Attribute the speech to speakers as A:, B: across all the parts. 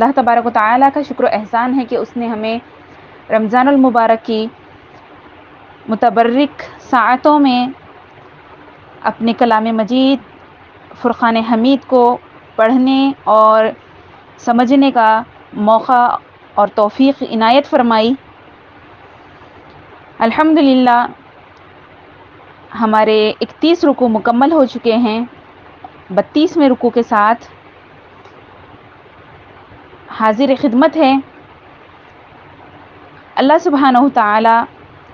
A: اللہ تبارک و تعالیٰ کا شکر و احسان ہے کہ اس نے ہمیں رمضان المبارک کی متبرک ساعتوں میں اپنے کلام مجید فرقان حمید کو پڑھنے اور سمجھنے کا موقع اور توفیق عنایت فرمائی۔ الحمدللہ ہمارے 31 رکوع مکمل ہو چکے ہیں، 32ویں رکوع کے ساتھ حاضر خدمت ہے۔ اللہ سبحانہ تعالی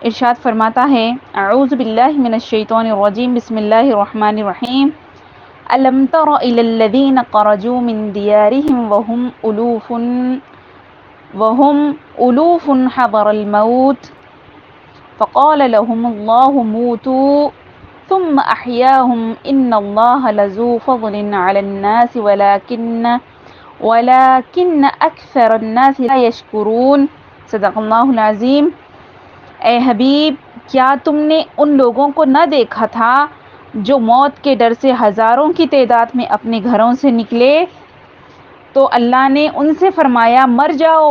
A: ارشاد فرماتا ہے، اعوذ باللہ من الشیطان الرجیم، بسم اللہ الرحمن الرحیم۔ الم تر الی الذین خرجوا من دیارہم وهم الوف حضر الموت فقال لهم اللہ موتوا ثم احیاهم ان اللہ لذو فضل علی الناس ولكن اکثر الناس لا یشکرون۔ صدق اللہ العظیم۔ اے حبیب، کیا تم نے ان لوگوں کو نہ دیکھا تھا جو موت کے ڈر سے ہزاروں کی تعداد میں اپنے گھروں سے نکلے؟ تو اللہ نے ان سے فرمایا مر جاؤ،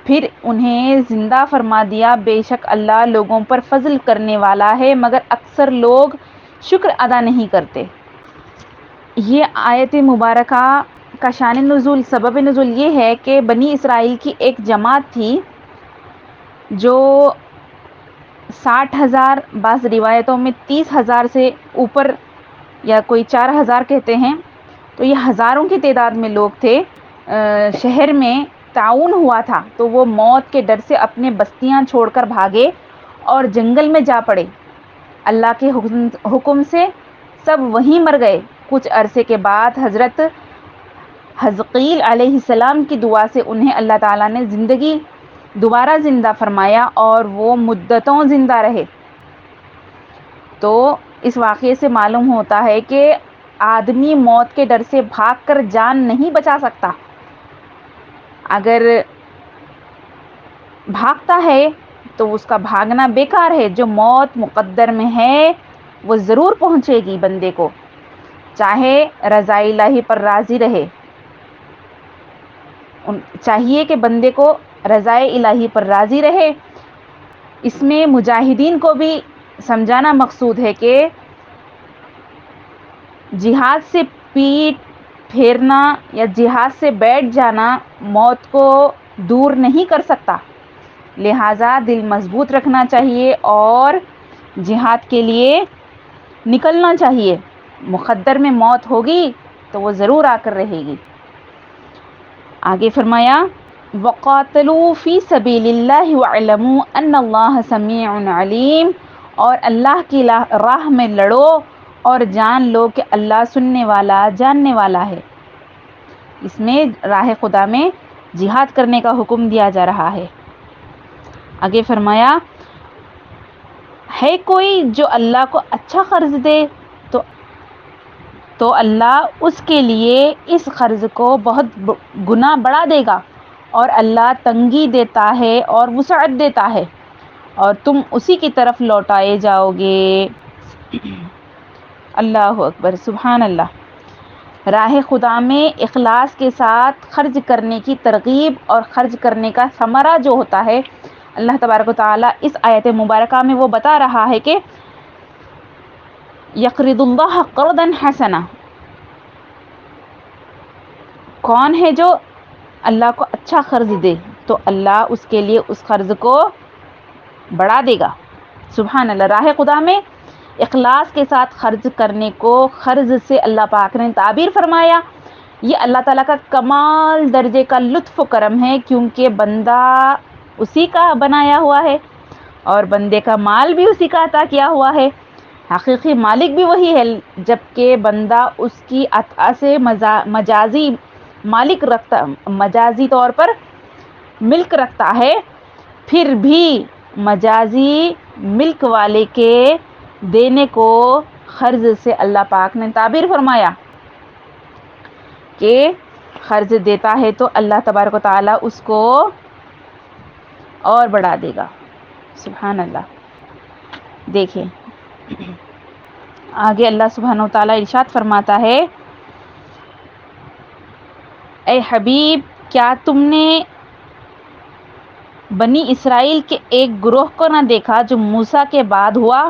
A: پھر انہیں زندہ فرما دیا۔ بے شک اللہ لوگوں پر فضل کرنے والا ہے، مگر اکثر لوگ شکر ادا نہیں کرتے۔ یہ آیت مبارکہ کا شان نزول، سبب نزول یہ ہے کہ بنی اسرائیل کی ایک جماعت تھی جو 60,000، بعض روایتوں میں 30,000 سے اوپر یا کوئی 4,000 کہتے ہیں، تو یہ ہزاروں کی تعداد میں لوگ تھے۔ شہر میں طاعون ہوا تھا تو وہ موت کے ڈر سے اپنے بستیاں چھوڑ کر بھاگے اور جنگل میں جا پڑے۔ اللہ کے حکم سے سب وہیں مر گئے۔ کچھ عرصے کے بعد حضرت حزقیل علیہ السلام کی دعا سے انہیں اللہ تعالیٰ نے دوبارہ زندہ فرمایا اور وہ مدتوں زندہ رہے۔ تو اس واقعے سے معلوم ہوتا ہے کہ آدمی موت کے ڈر سے بھاگ کر جان نہیں بچا سکتا۔ اگر بھاگتا ہے تو اس کا بھاگنا بیکار ہے۔ جو موت مقدر میں ہے وہ ضرور پہنچے گی بندے کو، چاہے رضا الہی پر راضی رہے۔ چاہیے کہ بندے کو رضا الہی پر راضی رہے۔ اس میں مجاہدین کو بھی سمجھانا مقصود ہے کہ جہاد سے پیٹ پھیرنا یا جہاد سے بیٹھ جانا موت کو دور نہیں کر سکتا، لہٰذا دل مضبوط رکھنا چاہیے اور جہاد کے لیے نکلنا چاہیے۔ مقدر میں موت ہوگی تو وہ ضرور آ کر رہے گی۔ آگے فرمایا وَقَاتِلُوا فِي سَبِيلِ اللَّهِ وَاعْلَمُوا أَنَّ اللَّهَ سَمِيعٌ عَلِيمٌ، اور اللہ کی راہ میں لڑو اور جان لو کہ اللہ سننے والا جاننے والا ہے۔ اس میں راہ خدا میں جہاد کرنے کا حکم دیا جا رہا ہے۔ آگے فرمایا ہے کوئی جو اللہ کو اچھا قرض دے تو اللہ اس کے لیے اس قرض کو بہت گنا بڑھا دے گا، اور اللہ تنگی دیتا ہے اور وسعت دیتا ہے، اور تم اسی کی طرف لوٹائے جاؤ گے۔ اللہ اکبر، سبحان اللہ۔ راہ خدا میں اخلاص کے ساتھ خرچ کرنے کی ترغیب اور خرچ کرنے کا ثمرہ جو ہوتا ہے، اللہ تبارک و تعالیٰ اس آیت مبارکہ میں وہ بتا رہا ہے کہ یقرض اللہ قرضا حسنا، کون ہے جو اللہ کو اچھا قرض دے تو اللہ اس کے لیے اس قرض کو بڑھا دے گا۔ سبحان اللہ۔ راہ خدا میں اخلاص کے ساتھ خرچ کرنے کو قرض سے اللہ پاک نے تعبیر فرمایا۔ یہ اللہ تعالیٰ کا کمال درجے کا لطف و کرم ہے، کیونکہ بندہ اسی کا بنایا ہوا ہے اور بندے کا مال بھی اسی کا عطا کیا ہوا ہے۔ حقیقی مالک بھی وہی ہے، جبکہ بندہ اس کی عطا سے مجازی مالک رکھتا، مجازی طور پر ملک رکھتا ہے، پھر بھی مجازی ملک والے کے دینے کو قرض سے اللہ پاک نے تعبیر فرمایا کہ قرض دیتا ہے تو اللہ تبارک و تعالیٰ اس کو اور بڑھا دے گا۔ سبحان اللہ۔ دیکھیں آگے اللہ سبحانہ وتعالیٰ ارشاد فرماتا ہے، اے حبیب کیا تم نے بنی اسرائیل کے ایک گروہ کو نہ دیکھا جو موسیٰ کے بعد ہوا،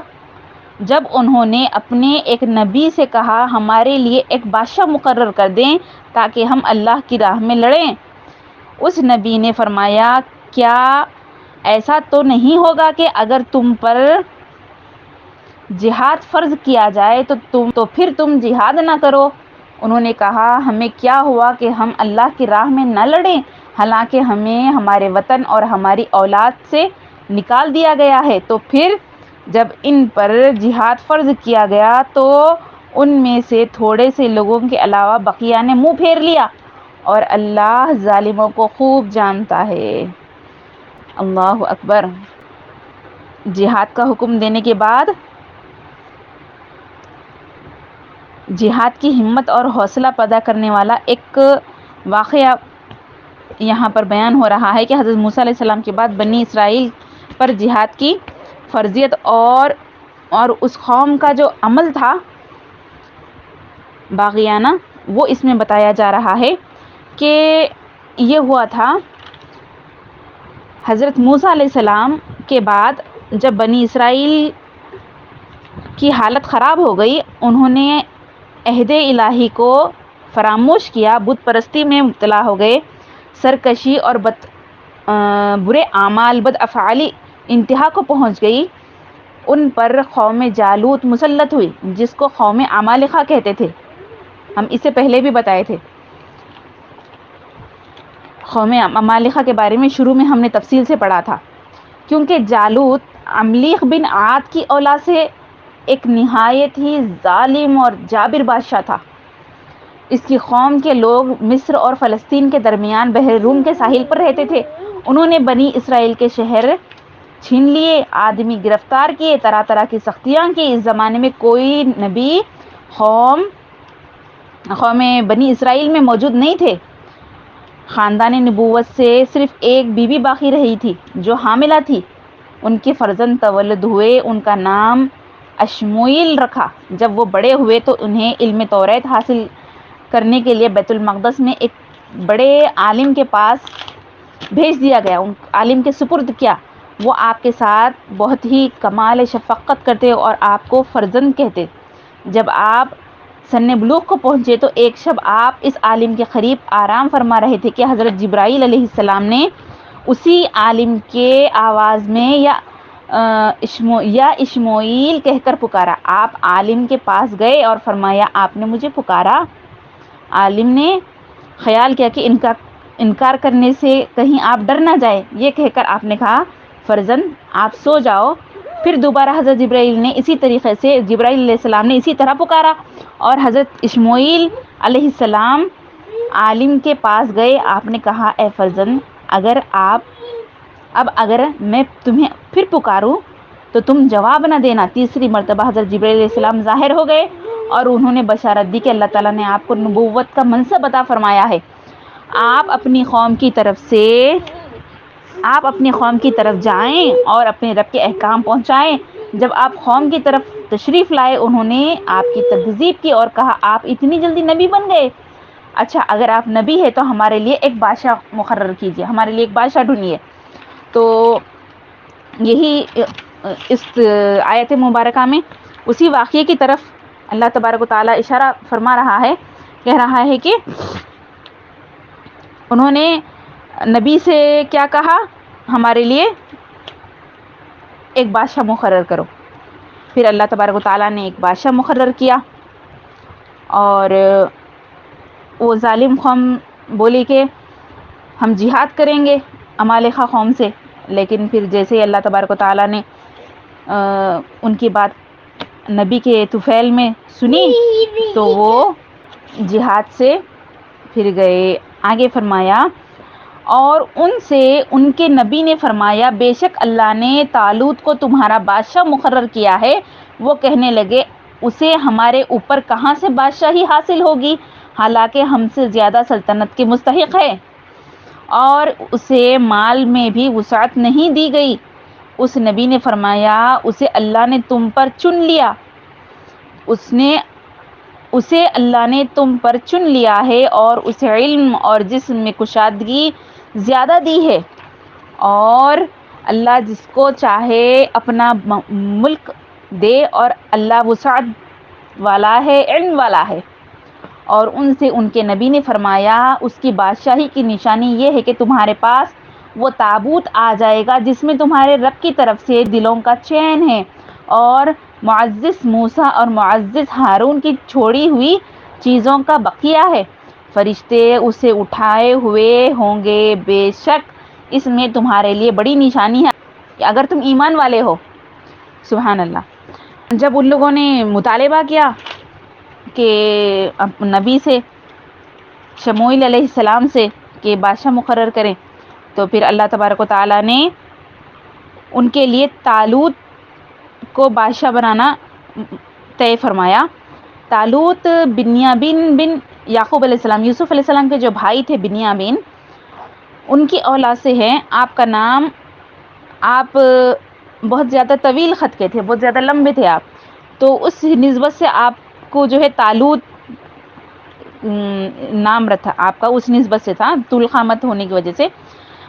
A: جب انہوں نے اپنے ایک نبی سے کہا ہمارے لیے ایک بادشاہ مقرر کر دیں تاکہ ہم اللہ کی راہ میں لڑیں؟ اس نبی نے فرمایا کیا ایسا تو نہیں ہوگا کہ اگر تم پر جہاد فرض کیا جائے تو پھر تم جہاد نہ کرو؟ انہوں نے کہا ہمیں کیا ہوا کہ ہم اللہ کی راہ میں نہ لڑیں، حالانکہ ہمیں ہمارے وطن اور ہماری اولاد سے نکال دیا گیا ہے۔ تو پھر جب ان پر جہاد فرض کیا گیا تو ان میں سے تھوڑے سے لوگوں کے علاوہ بقیہ نے منہ پھیر لیا، اور اللہ ظالموں کو خوب جانتا ہے۔ اللہ اکبر۔ جہاد کا حکم دینے کے بعد جہاد کی ہمت اور حوصلہ پیدا کرنے والا ایک واقعہ یہاں پر بیان ہو رہا ہے کہ حضرت موسیٰ علیہ السلام کے بعد بنی اسرائیل پر جہاد کی فرضیت اور اس قوم کا جو عمل تھا باغیانہ، وہ اس میں بتایا جا رہا ہے کہ یہ ہوا تھا حضرت موسیٰ علیہ السلام کے بعد جب بنی اسرائیل کی حالت خراب ہو گئی، انہوں نے عہد الہی کو فراموش کیا، بت پرستی میں مبتلا ہو گئے، سرکشی اور برے اعمال بد افعالی انتہا کو پہنچ گئی۔ ان پر قوم جالوت مسلط ہوئی جس کو قوم عمالقہ کہتے تھے، ہم اس سے پہلے بھی بتائے تھے۔ قوم عمالقہ کے بارے میں شروع میں ہم نے تفصیل سے پڑھا تھا، کیونکہ جالوت عملیق بن عاد کی اولاد سے ایک نہایت ہی ظالم اور جابر بادشاہ تھا۔ اس کی قوم کے لوگ مصر اور فلسطین کے درمیان بحر روم کے ساحل پر رہتے تھے۔ انہوں نے بنی اسرائیل کے شہر چھین لیے، آدمی گرفتار کیے، طرح طرح کی سختیاں کی۔ اس زمانے میں کوئی نبی قوم بنی اسرائیل میں موجود نہیں تھے۔ خاندان نبوت سے صرف ایک بیوی باقی رہی تھی جو حاملہ تھی۔ ان کے فرزند تولد ہوئے، ان کا نام اشموئیل رکھا۔ جب وہ بڑے ہوئے تو انہیں علم توریت حاصل کرنے کے لیے بیت المقدس میں ایک بڑے عالم کے پاس بھیج دیا گیا، ان عالم کے سپرد کیا۔ وہ آپ کے ساتھ بہت ہی کمال شفقت کرتے اور آپ کو فرزند کہتے۔ جب آپ سن بلوغ کو پہنچے تو ایک شب آپ اس عالم کے قریب آرام فرما رہے تھے کہ حضرت جبرائیل علیہ السلام نے اسی عالم کے آواز میں یا اشموئیل کہہ کر پکارا۔ آپ عالم کے پاس گئے اور فرمایا آپ نے مجھے پکارا۔ عالم نے خیال کیا کہ انکار کرنے سے کہیں آپ ڈر نہ جائے، یہ کہہ کر آپ نے کہا فرزند آپ سو جاؤ۔ پھر دوبارہ حضرت جبرائیل علیہ السلام نے اسی طرح پکارا اور حضرت اشموئیل علیہ السلام عالم کے پاس گئے۔ آپ نے کہا اے فرزند اگر میں تمہیں پھر پکاروں تو تم جواب نہ دینا۔ تیسری مرتبہ حضرت جبرائیل علیہ السلام ظاہر ہو گئے اور انہوں نے بشارت دی کہ اللہ تعالیٰ نے آپ کو نبوت کا منصب عطا فرمایا ہے۔ آپ اپنی قوم کی طرف جائیں اور اپنے رب کے احکام پہنچائیں۔ جب آپ قوم کی طرف تشریف لائے انہوں نے آپ کی تکذیب کی اور کہا آپ اتنی جلدی نبی بن گئے؟ اچھا اگر آپ نبی ہے تو ہمارے لیے ایک بادشاہ مقرر کیجیے، ہمارے لیے ایک بادشاہ ڈھونڈیے۔ تو یہی اس آیت مبارکہ میں اسی واقعے کی طرف اللہ تبارک و تعالیٰ اشارہ فرما رہا ہے، کہہ رہا ہے کہ انہوں نے نبی سے کیا کہا، ہمارے لیے ایک بادشاہ مقرر کرو۔ پھر اللہ تبارک و تعالیٰ نے ایک بادشاہ مقرر کیا اور وہ ظالم قوم بولی کہ ہم جہاد کریں گے عمالقہ قوم سے، لیکن پھر جیسے اللہ تبارک و تعالیٰ نے ان کی بات نبی کے طفیل میں سنی تو وہ جہاد سے پھر گئے۔ آگے فرمایا اور ان سے ان کے نبی نے فرمایا بے شک اللہ نے طالوت کو تمہارا بادشاہ مقرر کیا ہے۔ وہ کہنے لگے اسے ہمارے اوپر کہاں سے بادشاہی حاصل ہوگی، حالانکہ ہم سے زیادہ سلطنت کے مستحق ہے اور اسے مال میں بھی وسعت نہیں دی گئی۔ اس نبی نے فرمایا اسے اللہ نے تم پر چن لیا، اس نے اسے اللہ نے تم پر چن لیا ہے اور اسے علم اور جسم میں کشادگی زیادہ دی ہے، اور اللہ جس کو چاہے اپنا ملک دے، اور اللہ وسعت والا ہے، علم والا ہے۔ اور ان سے ان کے نبی نے فرمایا اس کی بادشاہی کی نشانی یہ ہے کہ تمہارے پاس وہ تابوت آ جائے گا جس میں تمہارے رب کی طرف سے دلوں کا چین ہے، اور معزز موسیٰ اور معزز ہارون کی چھوڑی ہوئی چیزوں کا بقیہ ہے۔ فرشتے اسے اٹھائے ہوئے ہوں گے، بے شک اس میں تمہارے لیے بڑی نشانی ہے کہ اگر تم ایمان والے ہو۔ سبحان اللہ۔ جب ان لوگوں نے مطالبہ کیا کہ نبی سے، شموئیل علیہ السلام سے، کہ بادشاہ مقرر کریں، تو پھر اللہ تبارک و تعالیٰ نے ان کے لیے طالوت کو بادشاہ بنانا طے فرمایا۔ طالوت بنیامین بن یعقوب علیہ السلام، یوسف علیہ السلام کے جو بھائی تھے بنیامین، ان کی اولاد سے ہیں۔ آپ کا نام، آپ بہت زیادہ طویل خط کے تھے، بہت زیادہ لمبے تھے آپ، تو اس نسبت سے آپ کو جو ہے طالوت نام رکھا آپ کا، اس نسبت سے تھا، طول قامت ہونے کی وجہ سے۔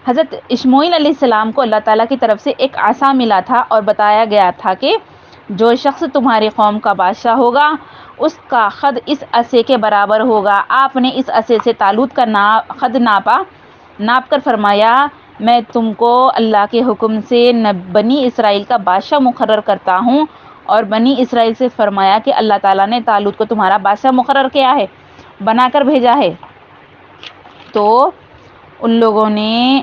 A: حضرت اسماعیل علیہ السلام کو اللہ تعالیٰ کی طرف سے ایک عصا ملا تھا اور بتایا گیا تھا کہ جو شخص تمہاری قوم کا بادشاہ ہوگا اس کا قد اس عصے کے برابر ہوگا۔ آپ نے اس عصے سے طالوت کا قد ناپ کر فرمایا میں تم کو اللہ کے حکم سے بنی اسرائیل کا بادشاہ مقرر کرتا ہوں، اور بنی اسرائیل سے فرمایا کہ اللہ تعالیٰ نے طالوت کو تمہارا بادشاہ مقرر کیا ہے، بنا کر بھیجا ہے۔ تو ان لوگوں نے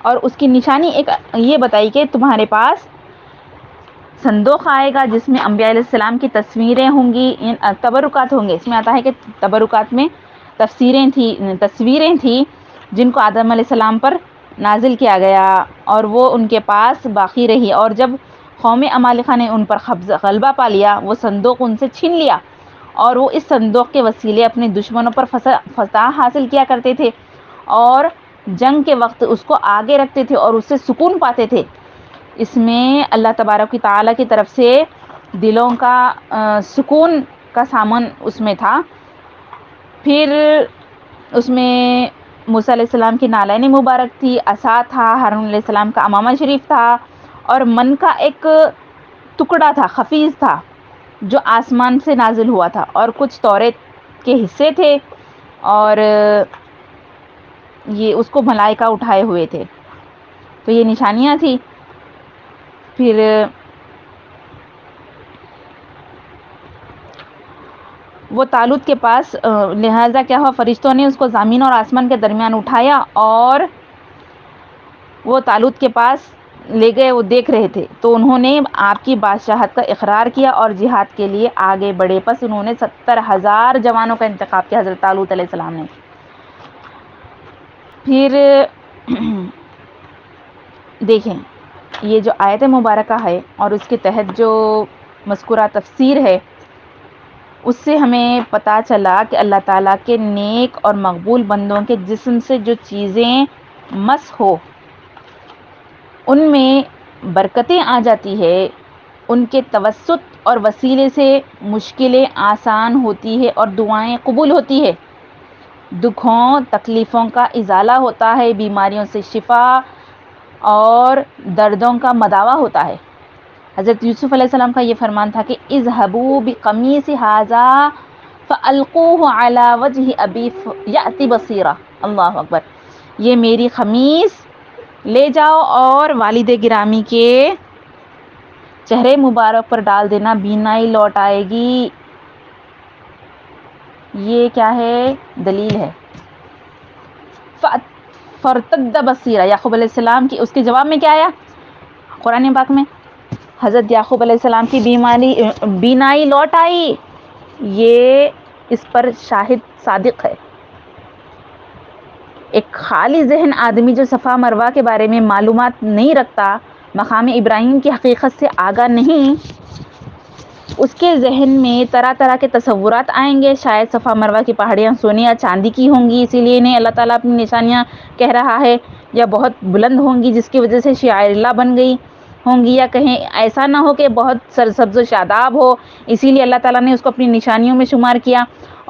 A: اور اس کی نشانی ایک یہ بتائی کہ تمہارے پاس صندوق آئے گا جس میں انبیاء علیہ السلام کی تصویریں ہوں گی، تبرکات ہوں گے۔ اس میں آتا ہے کہ تبرکات میں تصویریں تھیں جن کو آدم علیہ السلام پر نازل کیا گیا، اور وہ ان کے پاس باقی رہی، اور جب قوم عمالقہ نے ان پر غلبہ پا لیا، وہ صندوق ان سے چھین لیا، اور وہ اس صندوق کے وسیلے اپنے دشمنوں پر فتح حاصل کیا کرتے تھے، اور جنگ کے وقت اس کو آگے رکھتے تھے اور اس سے سکون پاتے تھے۔ اس میں اللہ تبارک و تعالیٰ کی طرف سے دلوں کا سکون کا سامان اس میں تھا۔ پھر اس میں موسیٰ علیہ السلام کی نالین مبارک تھی، عصا تھا، ہارون علیہ السلام کا امامہ شریف تھا، اور من کا ایک ٹکڑا تھا، خفیز تھا، جو آسمان سے نازل ہوا تھا، اور کچھ توریت کے حصے تھے، اور یہ اس کو ملائکہ اٹھائے ہوئے تھے۔ تو یہ نشانیاں تھی۔ پھر وہ طالوت کے پاس لہٰذا کیا ہوا، فرشتوں نے اس کو زمین اور آسمان کے درمیان اٹھایا اور وہ طالوت کے پاس لے گئے۔ وہ دیکھ رہے تھے تو انہوں نے آپ کی بادشاہت کا اقرار کیا اور جہاد کے لیے آگے بڑھے۔ پس انہوں نے 70,000 جوانوں کا انتخاب کیا حضرت طالوت علیہ السلام نے۔ پھر دیکھیں یہ جو آیت مبارکہ ہے اور اس کے تحت جو مذکورہ تفسیر ہے، اس سے ہمیں پتہ چلا کہ اللہ تعالیٰ کے نیک اور مقبول بندوں کے جسم سے جو چیزیں مس ہو ان میں برکتیں آ جاتی ہے، ان کے توسط اور وسیلے سے مشکلیں آسان ہوتی ہے اور دعائیں قبول ہوتی ہے، دکھوں تکلیفوں کا ازالہ ہوتا ہے، بیماریوں سے شفا اور دردوں کا مداوع ہوتا ہے۔ حضرت یوسف علیہ السلام کا یہ فرمان تھا کہ اذهبوا بقمیص ھذا فالقوه علی وجه ابی یأتی بصیرا۔ اللہ اکبر۔ یہ میری قمیص لے جاؤ اور والد گرامی کے چہرے مبارک پر ڈال دینا، بینائی لوٹ آئے گی۔ یہ کیا ہے؟ دلیل ہے۔ فرتد بصیرا، یعقوب علیہ السلام کی اس کے جواب میں کیا آیا قرآن پاک میں؟ حضرت یعقوب علیہ السلام کی بینائی لوٹ آئی۔ یہ اس پر شاہد صادق ہے۔ ایک خالی ذہن آدمی جو صفا مروہ کے بارے میں معلومات نہیں رکھتا، مقام ابراہیم کی حقیقت سے آگاہ نہیں، اس کے ذہن میں طرح طرح کے تصورات آئیں گے، شاید صفا مروہ کی پہاڑیاں سونے یا چاندی کی ہوں گی اسی لیے انہیں اللہ تعالیٰ اپنی نشانیاں کہہ رہا ہے، یا بہت بلند ہوں گی جس کی وجہ سے شعائر اللہ بن گئی، ہوں گی، یا کہیں ایسا نہ ہو کہ بہت سرسبز و شاداب ہو، اسی لیے اللہ تعالیٰ نے اس کو اپنی نشانیوں میں شمار کیا،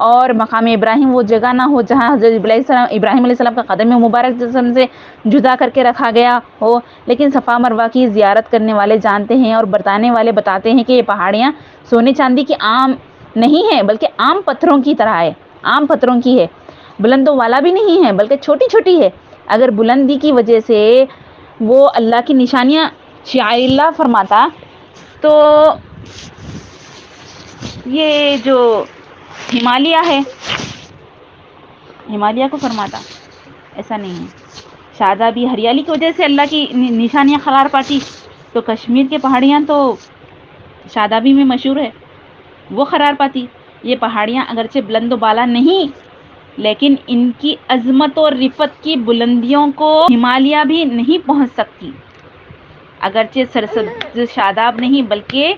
A: اور مقام ابراہیم وہ جگہ نہ ہو جہاں حضرت ابراہیم علیہ السلام کا قدم مبارک جسم سے جدا کر کے رکھا گیا ہو۔ لیکن صفا مروہ کی زیارت کرنے والے جانتے ہیں اور بتانے والے بتاتے ہیں کہ یہ پہاڑیاں سونے چاندی کی عام نہیں ہیں، بلکہ عام پتھروں کی طرح ہے، عام پتھروں کی ہے، بلند و والا بھی نہیں ہے بلکہ چھوٹی چھوٹی ہے۔ اگر بلندی کی وجہ سے وہ اللہ کی نشانیاں شعائر اللہ فرماتا تو یہ جو ہمالیہ ہے، ہمالیہ کو فرماتا، ایسا نہیں ہے۔ شادابی ہریالی کی وجہ سے اللہ کی نشانیاں قرار پاتی، تو کشمیر کے پہاڑیاں تو شادابی میں مشہور ہے، وہ قرار پاتی۔ یہ پہاڑیاں اگرچہ بلند و بالا نہیں، لیکن ان کی عظمت اور رفت کی بلندیوں کو ہمالیہ بھی نہیں پہنچ سکتی۔ اگرچہ سرسبز شاداب نہیں بلکہ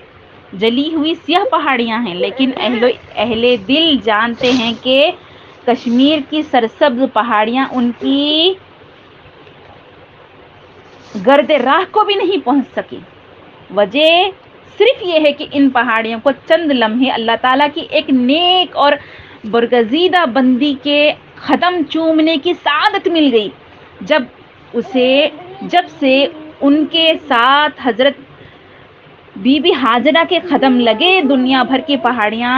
A: جلی ہوئی سیاہ پہاڑیاں ہیں، لیکن اہل دل جانتے ہیں کہ کشمیر کی سرسبز پہاڑیاں ان کی گرد راہ کو بھی نہیں پہنچ سکی۔ وجہ صرف یہ ہے کہ ان پہاڑیوں کو چند لمحے اللہ تعالیٰ کی ایک نیک اور برگزیدہ بندی کے قدم چومنے کی سعادت مل گئی، جب سے ان کے ساتھ حضرت بی بی ہاجرہ کے قدم لگے، دنیا بھر کی پہاڑیاں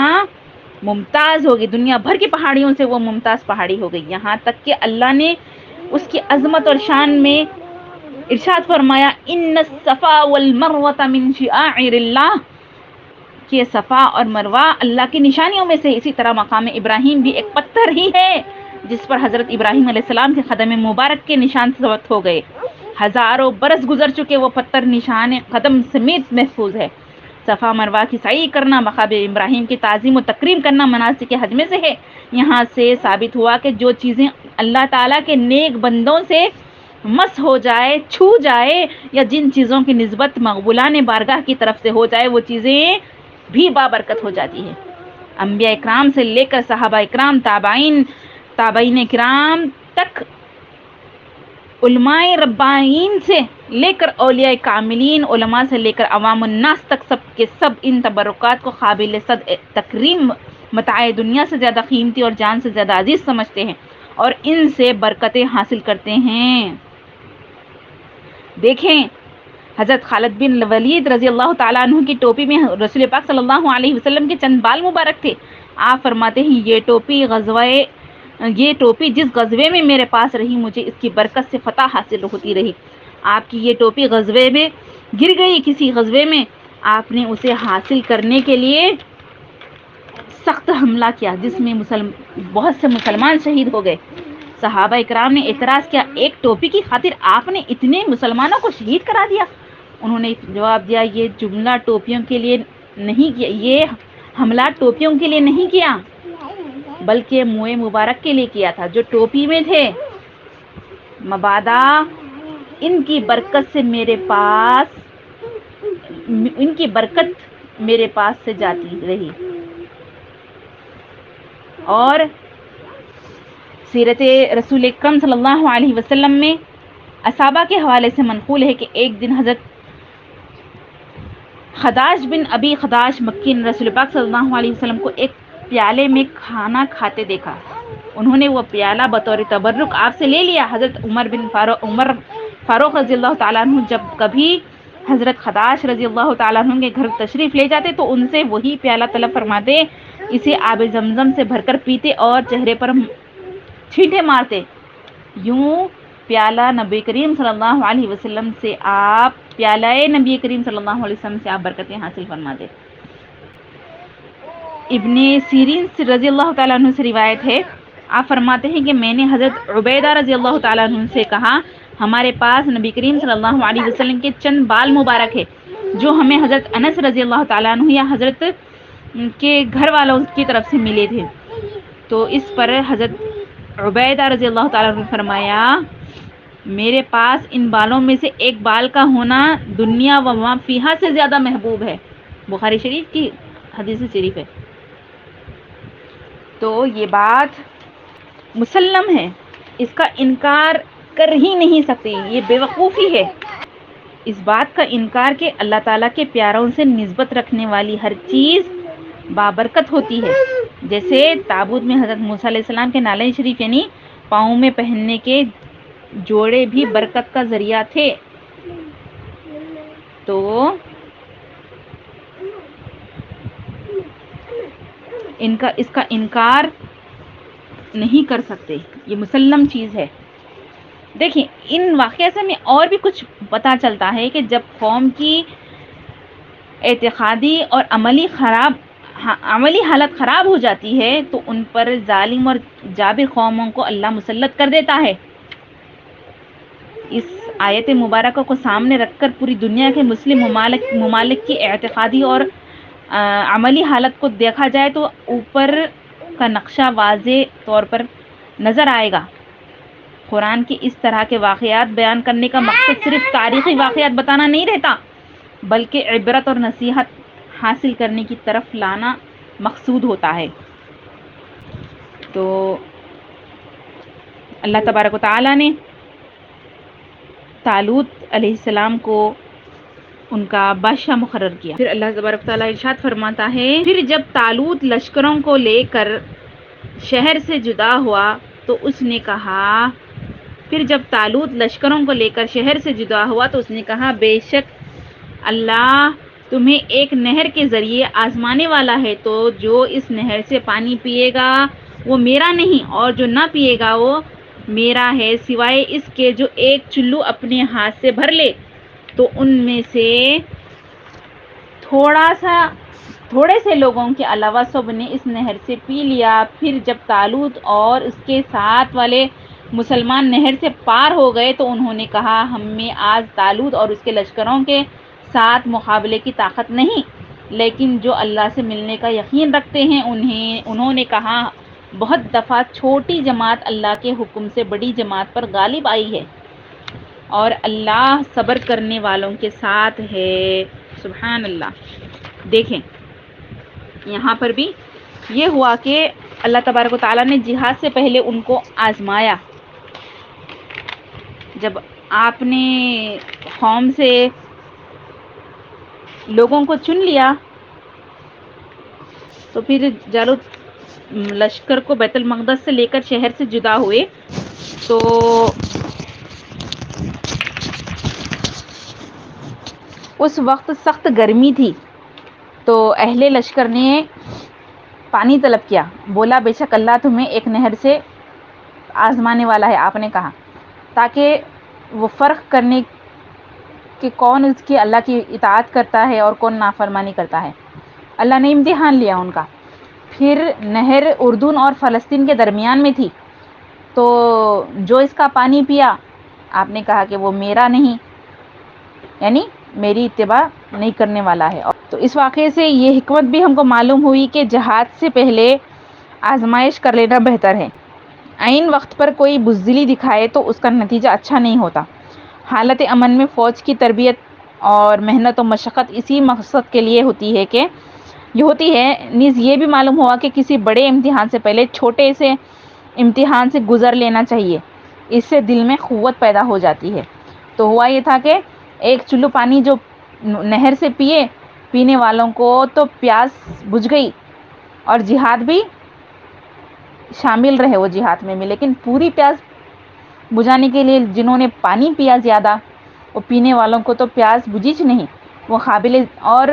A: ممتاز ہو گئی، دنیا بھر کی پہاڑیوں سے وہ ممتاز پہاڑی ہو گئی، یہاں تک کہ اللہ نے اس کی عظمت اور شان میں ارشاد فرمایا، ان الصفا والمروہ من شعائر اللہ، کہ صفا اور مروہ اللہ کی نشانیوں میں سے۔ اسی طرح مقام ابراہیم بھی ایک پتھر ہی ہے جس پر حضرت ابراہیم علیہ السلام کے قدم مبارک کے نشان ثبت ہو گئے، ہزاروں برس گزر چکے، وہ پتھر نشان قدم سمیت محفوظ ہے۔ صفا مروہ کی سعی کرنا، مقام ابراہیم کی تعظیم و تکریم کرنا مناسک حج میں سے ہے۔ یہاں سے ثابت ہوا کہ جو چیزیں اللہ تعالیٰ کے نیک بندوں سے مس ہو جائے، چھو جائے، یا جن چیزوں کی نسبت مقبولان بارگاہ کی طرف سے ہو جائے، وہ چیزیں بھی بابرکت ہو جاتی ہے۔ انبیاء اکرام سے لے کر صحابہ اکرام، تابعین کرام تک، علماء ربانیین سے لے کر اولیاء کاملین، علماء سے لے کر عوام الناس تک، سب کے سب ان تبرکات کو قابل صد تکریم، متاع دنیا سے زیادہ قیمتی اور جان سے زیادہ عزیز سمجھتے ہیں، اور ان سے برکتیں حاصل کرتے ہیں۔ دیکھیں، حضرت خالد بن ولید رضی اللہ تعالیٰ عنہ کی ٹوپی میں رسول پاک صلی اللہ علیہ وسلم کے چند بال مبارک تھے۔ آپ فرماتے ہیں، یہ ٹوپی جس غزوے میں میرے پاس رہی، مجھے اس کی برکت سے فتح حاصل ہوتی رہی۔ آپ کی یہ ٹوپی غزوے میں گر گئی، کسی غزوے میں آپ نے اسے حاصل کرنے کے لیے سخت حملہ کیا، جس میں بہت سے مسلمان شہید ہو گئے۔ صحابہ اکرام نے اعتراض کیا، ایک ٹوپی کی خاطر آپ نے اتنے مسلمانوں کو شہید کرا دیا؟ انہوں نے جواب دیا، یہ جملہ ٹوپیوں کے لیے نہیں کیا، یہ حملہ ٹوپیوں کے لیے نہیں کیا، بلکہ منہ مبارک کے لیے کیا تھا جو ٹوپی میں تھے، مبادا ان کی برکت میرے پاس سے جاتی رہی۔ اور سیرت رسول اکرم صلی اللہ علیہ وسلم میں اصحابہ کے حوالے سے منقول ہے کہ ایک دن حضرت خداش بن ابی خداش مکی نے رسول پاک صلی اللہ علیہ وسلم کو ایک پیالے میں کھانا کھاتے دیکھا، انہوں نے وہ پیالہ بطور تبرک آپ سے لے لیا۔ حضرت عمر فاروق رضی اللہ تعالیٰ عنہ جب کبھی حضرت خداش رضی اللہ تعالیٰ عنہ کے گھر تشریف لے جاتے تو ان سے وہی پیالہ طلب فرماتے، اسے آب زمزم سے بھر کر پیتے اور چہرے پر چھینٹے مارتے۔ یوں پیالہ نبی کریم صلی اللہ علیہ وسلم سے آپ برکتیں حاصل فرماتے۔ ابن سیرین رضی اللہ تعالیٰ عنہ سے روایت ہے، آپ فرماتے ہیں کہ میں نے حضرت عبیدہ رضی اللہ تعالیٰ عنہ سے کہا، ہمارے پاس نبی کریم صلی اللہ علیہ وسلم کے چند بال مبارک ہے جو ہمیں حضرت انس رضی اللہ تعالیٰ عنہ یا حضرت کے گھر والوں کی طرف سے ملے تھے۔ تو اس پر حضرت عبیدہ رضی اللہ تعالیٰ عنہ نے فرمایا، میرے پاس ان بالوں میں سے ایک بال کا ہونا دنیا و ما فیہا سے زیادہ محبوب ہے۔ بخاری شریف کی حدیث شریف ہے۔ تو یہ بات مسلم ہے، اس کا انکار کر ہی نہیں سکتے، یہ بے وقوفی ہے۔ اس بات کا انکار کہ اللہ تعالیٰ کے پیاروں سے نسبت رکھنے والی ہر چیز بابرکت ہوتی ہے، جیسے تابوت میں حضرت موسیٰ علیہ السلام کے نالین شریف یعنی پاؤں میں پہننے کے جوڑے بھی برکت کا ذریعہ تھے. تو اس کا انکار نہیں کر سکتے، یہ مسلم چیز ہے. دیکھیں ان واقعہ سے ہمیں اور بھی کچھ پتہ چلتا ہے کہ جب قوم کی اعتقادی اور عملی حالت خراب ہو جاتی ہے تو ان پر ظالم اور جابر قوموں کو اللہ مسلط کر دیتا ہے. اس آیت مبارکہ کو سامنے رکھ کر پوری دنیا کے مسلم ممالک کی اعتقادی اور عملی حالت کو دیکھا جائے تو اوپر کا نقشہ واضح طور پر نظر آئے گا. قرآن کی اس طرح کے واقعات بیان کرنے کا مقصد صرف تاریخی واقعات بتانا نہیں رہتا، بلکہ عبرت اور نصیحت حاصل کرنے کی طرف لانا مقصود ہوتا ہے. تو اللہ تبارک و تعالیٰ نے طالوت علیہ السلام کو ان کا بادشاہ مقرر کیا. پھر اللہ تبارک و تعالیٰ ارشاد فرماتا ہے، پھر جب طالوت لشکروں کو لے کر شہر سے جدا ہوا تو اس نے کہا بے شک اللہ تمہیں ایک نہر کے ذریعے آزمانے والا ہے، تو جو اس نہر سے پانی پیے گا وہ میرا نہیں اور جو نہ پیے گا وہ میرا ہے، سوائے اس کے جو ایک چلو اپنے ہاتھ سے بھر لے. تو ان میں سے تھوڑے سے لوگوں کے علاوہ سب نے اس نہر سے پی لیا. پھر جب طالوت اور اس کے ساتھ والے مسلمان نہر سے پار ہو گئے تو انہوں نے کہا، ہم میں آج طالوت اور اس کے لشکروں کے ساتھ مقابلے کی طاقت نہیں، لیکن جو اللہ سے ملنے کا یقین رکھتے ہیں انہوں نے کہا، بہت دفعہ چھوٹی جماعت اللہ کے حکم سے بڑی جماعت پر غالب آئی ہے اور اللہ صبر کرنے والوں کے ساتھ ہے. سبحان اللہ. دیکھیں یہاں پر بھی یہ ہوا کہ اللہ تبارک و تعالیٰ نے جہاد سے پہلے ان کو آزمایا. جب آپ نے قوم سے لوگوں کو چن لیا تو پھر جالوت لشکر کو بیت المقدس سے لے کر شہر سے جدا ہوئے تو اس وقت سخت گرمی تھی. تو اہل لشکر نے پانی طلب کیا، بولا بے شک اللہ تمہیں ایک نہر سے آزمانے والا ہے. آپ نے کہا تاکہ وہ فرق کرنے کہ کون اس کی اللہ کی اطاعت کرتا ہے اور کون نافرمانی کرتا ہے. اللہ نے امتحان لیا ان کا. پھر نہر اردن اور فلسطین کے درمیان میں تھی، تو جو اس کا پانی پیا آپ نے کہا کہ وہ میرا نہیں، یعنی میری اتباع نہیں کرنے والا ہے. تو اس واقعے سے یہ حکمت بھی ہم کو معلوم ہوئی کہ جہاد سے پہلے آزمائش کر لینا بہتر ہے. عین وقت پر کوئی بزدلی دکھائے تو اس کا نتیجہ اچھا نہیں ہوتا. حالت امن میں فوج کی تربیت اور محنت و مشقت اسی مقصد کے لیے ہوتی ہے. نیز یہ بھی معلوم ہوا کہ کسی بڑے امتحان سے پہلے چھوٹے سے امتحان سے گزر لینا چاہیے، اس سے دل میں قوت پیدا ہو جاتی ہے. تو ہوا یہ تھا کہ ایک چلو پانی جو نہر سے پینے والوں کو تو پیاس بجھ گئی اور جہاد بھی شامل رہے وہ جہاد میں بھی، لیکن پوری پیاس بجھانے کے لیے جنہوں نے پانی پیا زیادہ، وہ پینے والوں کو تو پیاس بجھیچ نہیں، وہ قابل اور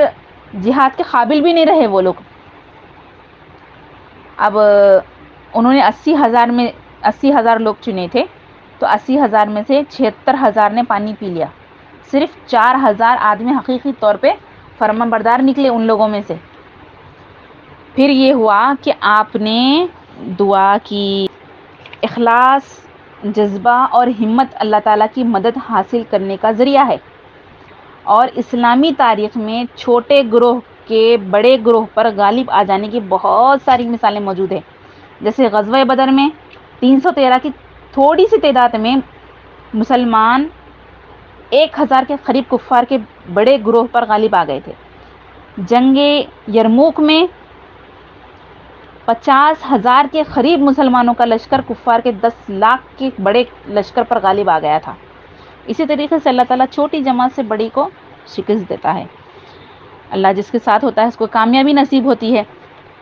A: جہاد کے قابل بھی نہیں رہے وہ لوگ. اب انہوں نے 80,000 لوگ چنے تھے، تو 80,000 میں سے 76,000 نے پانی پی لیا. صرف 4,000 آدمی حقیقی طور پہ فرمان بردار نکلے ان لوگوں میں سے. پھر یہ ہوا کہ آپ نے دعا کی. اخلاص، جذبہ اور ہمت اللہ تعالیٰ کی مدد حاصل کرنے کا ذریعہ ہے، اور اسلامی تاریخ میں چھوٹے گروہ کے بڑے گروہ پر غالب آ جانے کی بہت ساری مثالیں موجود ہیں. جیسے غزوہ بدر میں 313 کی تھوڑی سی تعداد میں مسلمان 1,000 کے قریب کفار کے بڑے گروہ پر غالب آ گئے تھے. جنگ یرموک میں 50,000 کے قریب مسلمانوں کا لشکر کفار کے 10 لاکھ کے بڑے لشکر پر غالب آ گیا تھا. اسی طریقے سے اللہ تعالیٰ چھوٹی جماعت سے بڑی کو شکست دیتا ہے. اللہ جس کے ساتھ ہوتا ہے اس کو کامیابی نصیب ہوتی ہے.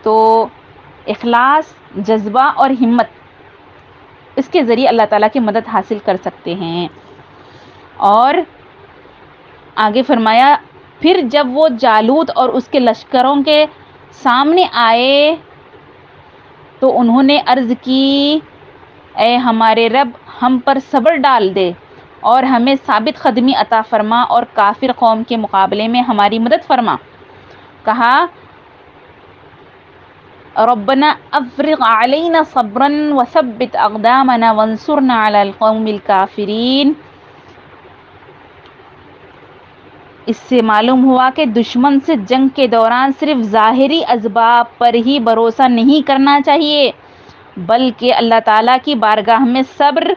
A: تو اخلاص، جذبہ اور ہمت، اس کے ذریعے اللہ تعالیٰ کی مدد حاصل کر سکتے ہیں. اور آگے فرمایا پھر جب وہ جالوت اور اس کے لشکروں کے سامنے آئے تو انہوں نے عرض کی اے ہمارے رب ہم پر صبر ڈال دے اور ہمیں ثابت قدمی عطا فرما اور کافر قوم کے مقابلے میں ہماری مدد فرما. کہا ربنا افرغ علینا صبرا وثبت اقدامنا وانصرنا علی القوم الکافرین. اس سے معلوم ہوا کہ دشمن سے جنگ کے دوران صرف ظاہری اسباب پر ہی بھروسہ نہیں کرنا چاہیے بلکہ اللہ تعالیٰ کی بارگاہ میں صبر،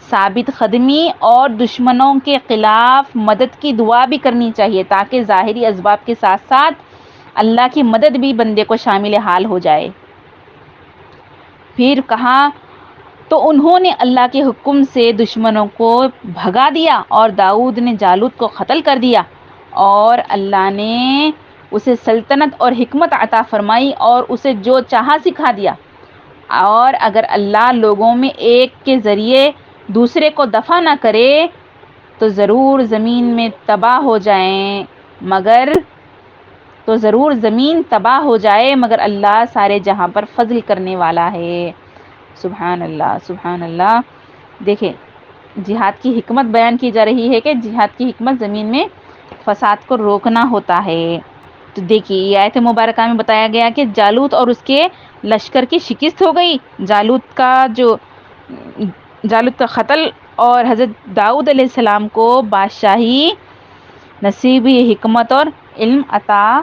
A: ثابت قدمی اور دشمنوں کے خلاف مدد کی دعا بھی کرنی چاہیے تاکہ ظاہری اسباب کے ساتھ ساتھ اللہ کی مدد بھی بندے کو شامل حال ہو جائے. پھر کہا تو انہوں نے اللہ کے حکم سے دشمنوں کو بھگا دیا اور داؤد نے جالوت کو قتل کر دیا اور اللہ نے اسے سلطنت اور حکمت عطا فرمائی اور اسے جو چاہا سکھا دیا. اور اگر اللہ لوگوں میں ایک کے ذریعے دوسرے کو دفع نہ کرے تو ضرور زمین تباہ ہو جائے مگر اللہ سارے جہاں پر فضل کرنے والا ہے. سبحان اللہ سبحان اللہ. دیکھیں جہاد کی حکمت بیان کی جا رہی ہے کہ جہاد کی حکمت زمین میں فساد کو روکنا ہوتا ہے. تو دیکھیے یہ آیت مبارکہ میں بتایا گیا کہ جالوت اور اس کے لشکر کی شکست ہو گئی. جالوت کا قتل اور حضرت داؤد علیہ السلام کو بادشاہی نصیبی حکمت اور علم عطا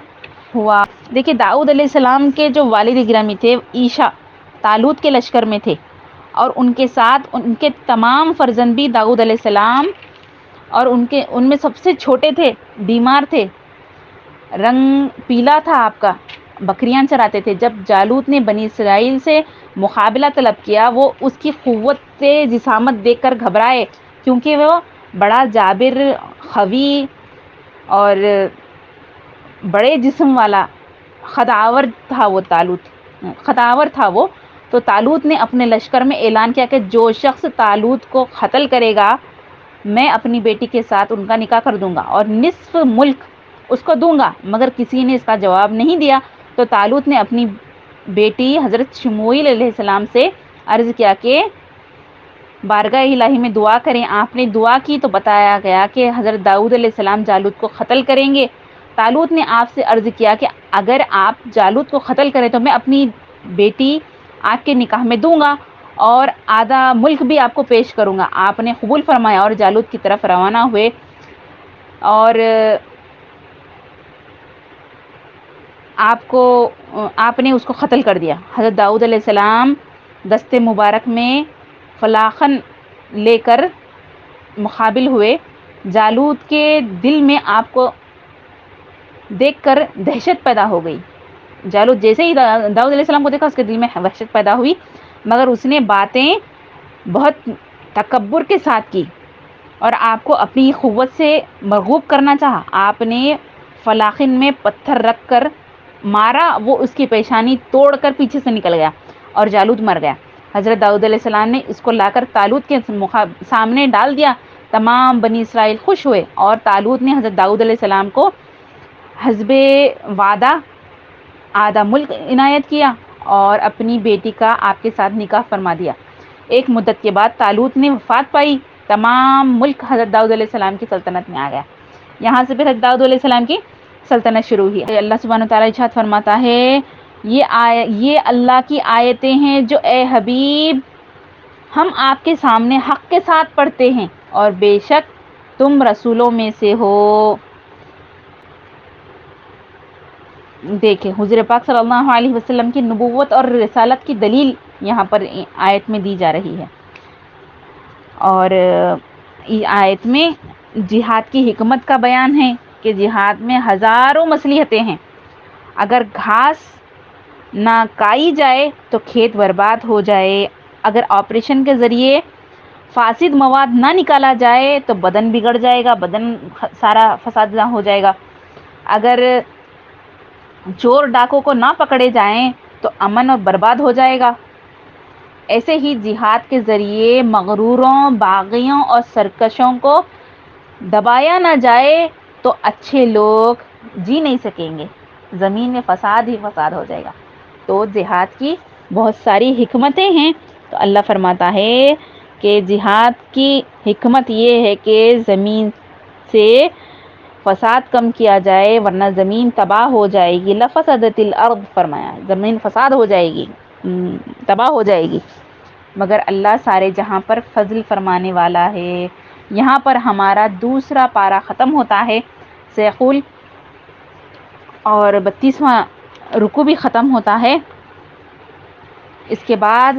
A: ہوا. دیکھیے داؤد علیہ السلام کے جو والد گرامی تھے عیشا طالوت کے لشکر میں تھے اور ان کے ساتھ ان کے تمام فرزند بھی داؤد علیہ السلام اور ان میں سب سے چھوٹے تھے، بیمار تھے، رنگ پیلا تھا آپ کا، بکریاں چراتے تھے. جب جالوت نے بنی اسرائیل سے مقابلہ طلب کیا وہ اس کی قوت جسامت دیکھ کر گھبرائے کیونکہ وہ بڑا جابر، قوی اور بڑے جسم والا خداور تھا وہ. تو طالوت نے اپنے لشکر میں اعلان کیا کہ جو شخص طالوت کو قتل کرے گا میں اپنی بیٹی کے ساتھ ان کا نکاح کر دوں گا اور نصف ملک اس کو دوں گا. مگر کسی نے اس کا جواب نہیں دیا تو طالوت نے اپنی بیٹی حضرت شموئیل علیہ السلام سے عرض کیا کہ بارگاہ الہی میں دعا کریں. آپ نے دعا کی تو بتایا گیا کہ حضرت داؤد علیہ السلام جالوت کو قتل کریں گے. طالوت نے آپ سے عرض کیا کہ اگر آپ جالوت کو قتل کریں تو میں اپنی بیٹی آپ کے نکاح میں دوں گا اور آدھا ملک بھی آپ کو پیش کروں گا. آپ نے قبول فرمایا اور جالوت کی طرف روانہ ہوئے اور آپ نے اس کو قتل کر دیا. حضرت داؤد علیہ السلام دست مبارک میں فلاخن لے کر مقابل ہوئے. جالوت کے دل میں آپ کو دیکھ کر دہشت پیدا ہو گئی. جالوت جیسے ہی داؤد علیہ السلام کو دیکھا اس کے دل میں وحشت پیدا ہوئی مگر اس نے باتیں بہت تکبر کے ساتھ کی اور آپ کو اپنی قوت سے مرغوب کرنا چاہا. آپ نے فلاخن میں پتھر رکھ کر مارا، وہ اس کی پیشانی توڑ کر پیچھے سے نکل گیا اور جالوت مر گیا. حضرت داؤد علیہ السلام نے اس کو لا کر طالوت کے سامنے ڈال دیا. تمام بنی اسرائیل خوش ہوئے اور طالوت نے حضرت داؤد علیہ السلام کو حسب وعدہ آدھا ملک عنایت کیا اور اپنی بیٹی کا آپ کے ساتھ نکاح فرما دیا. ایک مدت کے بعد طالوت نے وفات پائی. تمام ملک حضرت داؤد علیہ السلام کی سلطنت میں آ گیا. یہاں سے پھر حضرت داؤد علیہ السلام کی سلطنت شروع ہوئی. اللہ سبحانہ وتعالیٰ ارشاد فرماتا ہے یہ اللہ کی آیتیں ہیں جو اے حبیب ہم آپ کے سامنے حق کے ساتھ پڑھتے ہیں اور بے شک تم رسولوں میں سے ہو. دیکھیں حضور پاک صلی اللہ علیہ وسلم کی نبوت اور رسالت کی دلیل یہاں پر آیت میں دی جا رہی ہے اور آیت میں جہاد کی حکمت کا بیان ہے کہ جہاد میں ہزاروں مصلحتیں ہیں. اگر گھاس نہ کائی جائے تو کھیت برباد ہو جائے. اگر آپریشن کے ذریعے فاسد مواد نہ نکالا جائے تو بدن بگڑ جائے گا، بدن سارا فساد نہ ہو جائے گا. اگر چور ڈاکوں کو نہ پکڑے جائیں تو امن اور برباد ہو جائے گا. ایسے ہی جہاد کے ذریعے مغروروں، باغیوں اور سرکشوں کو دبایا نہ جائے تو اچھے لوگ جی نہیں سکیں گے، زمین میں فساد ہی فساد ہو جائے گا. تو جہاد کی بہت ساری حکمتیں ہیں. تو اللہ فرماتا ہے کہ جہاد کی حکمت یہ ہے کہ زمین سے فساد کم کیا جائے ورنہ زمین تباہ ہو جائے گی. لفسدت الارض فرمایا، زمین فساد ہو جائے گی، تباہ ہو جائے گی. مگر اللہ سارے جہاں پر فضل فرمانے والا ہے. یہاں پر ہمارا دوسرا پارہ ختم ہوتا ہے سیخول، اور 32واں رکوع بھی ختم ہوتا ہے. اس کے بعد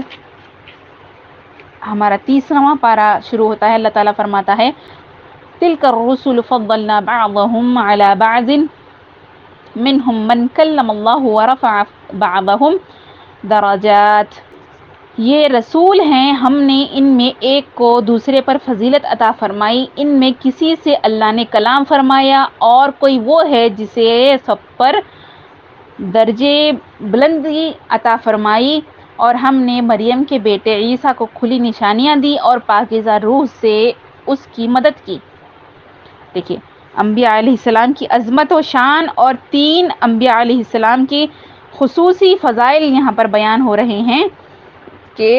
A: ہمارا 30واں پارہ شروع ہوتا ہے. اللہ تعالیٰ فرماتا ہے تِلْكَ الرُّسُلُ فَضَّلْنَا بَعْضَهُمْ عَلَى بَعْضٍ مِّنْهُمْ مَنْ كَلَّمَ اللَّهُ وَرَفَعَ بَعْضَهُمْ دَرَجَاتٍ. یہ رسول ہیں، ہم نے ان میں ایک کو دوسرے پر فضیلت عطا فرمائی. ان میں کسی سے اللہ نے کلام فرمایا اور کوئی وہ ہے جسے سب پر درجے بلندی عطا فرمائی. اور ہم نے مریم کے بیٹے عیسیٰ کو کھلی نشانیاں دی اور پاکیزہ روح سے اس کی مدد کی. دیکھیے انبیاء علیہ السلام کی عظمت و شان اور 3 انبیاء علیہ السلام کی خصوصی فضائل یہاں پر بیان ہو رہے ہیں کہ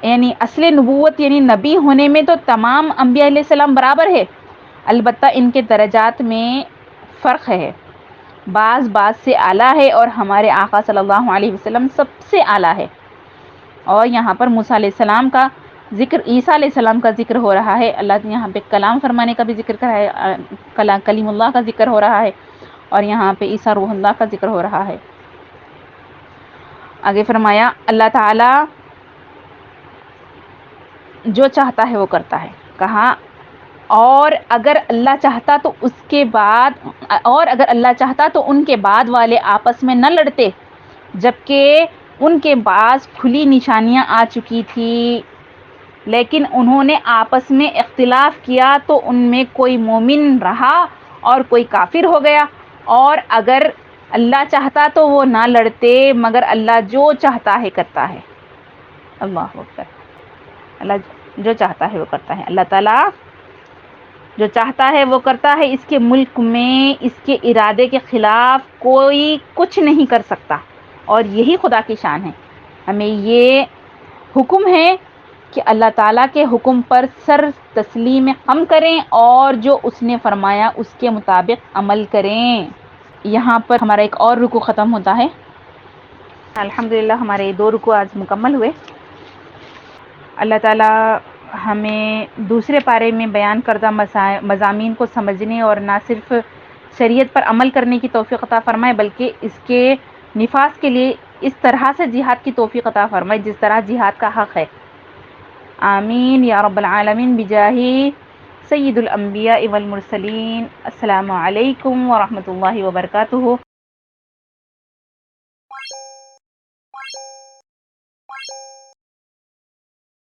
A: یعنی اصل نبوت یعنی نبی ہونے میں تو تمام انبیاء علیہ السلام برابر ہے، البتہ ان کے درجات میں فرق ہے. بعض سے اعلیٰ ہے اور ہمارے آقا صلی اللہ علیہ وسلم سب سے اعلیٰ ہے. اور یہاں پر موسیٰ علیہ السلام کا ذکر، عیسیٰ علیہ السلام کا ذکر ہو رہا ہے. اللہ نے یہاں پہ کلام فرمانے کا بھی ذکر کرا ہے، کلیم اللہ کا ذکر ہو رہا ہے، اور یہاں پہ عیسیٰ روح اللہ کا ذکر ہو رہا ہے. آگے فرمایا اللہ تعالی جو چاہتا ہے وہ کرتا ہے. کہا اور اگر اللہ چاہتا تو اگر اللہ چاہتا تو ان کے بعد والے آپس میں نہ لڑتے، جبکہ ان کے پاس کھلی نشانیاں آ چکی تھی. لیکن انہوں نے آپس میں اختلاف کیا تو ان میں کوئی مومن رہا اور کوئی کافر ہو گیا. اور اگر اللہ چاہتا تو وہ نہ لڑتے، مگر اللہ جو چاہتا ہے کرتا ہے. اللہ اکبر. اللہ جو چاہتا ہے وہ کرتا ہے. اللہ تعالیٰ جو چاہتا ہے وہ کرتا ہے. اس کے ملک میں اس کے ارادے کے خلاف کوئی کچھ نہیں کر سکتا، اور یہی خدا کی شان ہے. ہمیں یہ حکم ہے کہ اللہ تعالیٰ کے حکم پر سر تسلیم ہم کریں اور جو اس نے فرمایا اس کے مطابق عمل کریں. یہاں پر ہمارا ایک اور رکوع ختم ہوتا ہے. الحمدللہ ہمارے 2 رکوع آج مکمل ہوئے. اللہ تعالیٰ ہمیں دوسرے پارے میں بیان کردہ مضامین کو سمجھنے اور نہ صرف شریعت پر عمل کرنے کی توفیق عطا فرمائے بلکہ اس کے نفاذ کے لیے اس طرح سے جہاد کی توفیق عطا فرمائے جس طرح جہاد کا حق ہے. آمین یا رب العالمین بجاہ سید الانبیاء والمرسلین. السلام علیکم ورحمۃ اللہ وبرکاتہ.